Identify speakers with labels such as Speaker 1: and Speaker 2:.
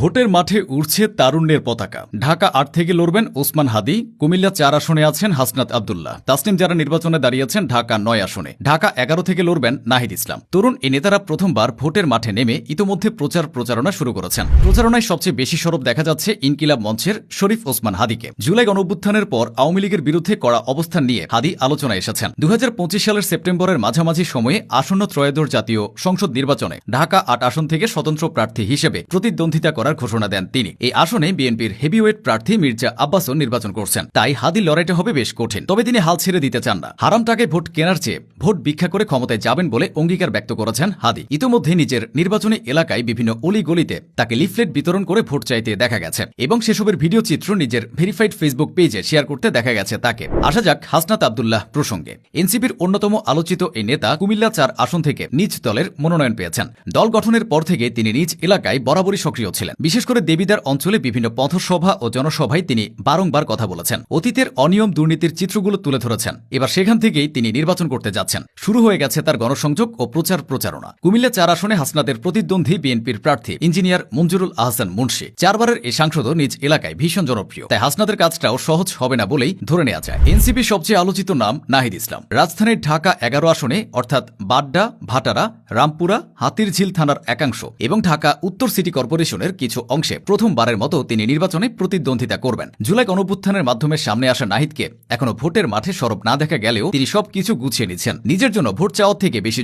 Speaker 1: ভোটের মাঠে উড়ছে তারুণ্যের পতাকা। ঢাকা ৮ থেকে লড়বেন ওসমান হাদি, কুমিল্লা ৪ আসনে আছেন হাসনাত আব্দুল্লাহ, তাসনিম যারা নির্বাচনে দাঁড়িয়েছেন ঢাকা ৯ আসনে, ঢাকা ১১ থেকে লড়বেন নাহিদ ইসলাম। তরুণ এই নেতারা প্রথমবার ভোটের মাঠে নেমে ইতোমধ্যে প্রচারণা শুরু করেছেন। প্রচারণায় সবচেয়ে বেশি সরব দেখা যাচ্ছে ইনকিলাব মঞ্চের শরীফ ওসমান হাদিকে। জুলাই গণঅভ্যুত্থানের পর আওয়ামী লীগের বিরুদ্ধে কড়া অবস্থান নিয়ে হাদি আলোচনায় এসেছেন। ২০২৫ সালের সেপ্টেম্বরের মাঝামাঝি সময়ে আসন্ন ত্রয়োদশ জাতীয় সংসদ নির্বাচনে ঢাকা ৮ আসন থেকে স্বতন্ত্র প্রার্থী হিসেবে প্রতিদ্বন্দ্বিতা করার ঘোষণা দেন তিনি। এই আসনে বিএনপির হেভিওয়েট প্রার্থী মির্জা আব্বাসও নির্বাচন করছেন। তাই হাদির লড়াইটা হবে বেশ কঠিন। তবে তিনি হাল ছেড়ে দিতে চান না। হারাম টাকায় ভোট কেনার চেয়ে ভোট ভিক্ষা করে ক্ষমতায় যাবেন বলে অঙ্গীকার ব্যক্ত করেছেন হাদি। ইতোমধ্যে নিজের নির্বাচনী এলাকায় বিভিন্ন অলিগলিতে তাকে লিফলেট বিতরণ করে ভোট চাইতে দেখা গেছে এবং সেসবের ভিডিও চিত্র নিজের ভেরিফাইড ফেসবুক পেজে শেয়ার করতে দেখা গেছে তাকে। আসা যাক হাসনাত আব্দুল্লাহ প্রসঙ্গে। এনসিপির অন্যতম আলোচিত এই নেতা কুমিল্লা ৪ আসন থেকে নিজ দলের মনোনয়ন পেয়েছেন। দল গঠনের পর থেকে তিনি নিজ এলাকায় বরাবরই সক্রিয় ছিলেন। বিশেষ করে দেবিদ্বার অঞ্চলে বিভিন্ন পথসভা ও জনসভায় তিনি বারংবার কথা বলেছেন। অতীতের অনিয়ম দুর্নীতির চিত্রগুলো তুলে ধরেছেন। এবার সেখান থেকেই তিনি নির্বাচন করতে যাচ্ছেন। শুরু হয়ে গেছে তার গণসংযোগ ও প্রচারণা। কুমিল্লা ৪ আসনে হাসনাতের প্রতিদ্বন্দ্বী বিএনপির প্রার্থী ইঞ্জিনিয়ার মঞ্জুরুল আহসান মুন্সি। ৪ বারের এই সাংসদও নিজ এলাকায় ভীষণ জনপ্রিয়। তাই হাসনাতের কাজটাও সহজ হবে না বলেই ধরে নেওয়া যায়। এনসিপির সবচেয়ে আলোচিত নাম নাহিদ ইসলাম। রাজধানীর ঢাকা ১১ আসনে অর্থাৎ বাড্ডা, ভাটারা, রামপুরা, হাতিরঝিল থানার একাংশ এবং ঢাকা উত্তর সিটি কর্পোরেশনের কিছু অংশে প্রথমবারের মতো তিনি নির্বাচনে প্রতিদ্বন্দ্বিতা করবেন। জুলাই গণঅভ্যুত্থানের মাধ্যমে সামনে আসা নাহিদকে এখনো ভোটের মাঠে সরব না দেখা গেলেও তিনি সবকিছু গুছিয়ে নিচ্ছেন। নিজের জন্য ভোট চাওয়ার থেকে বেশি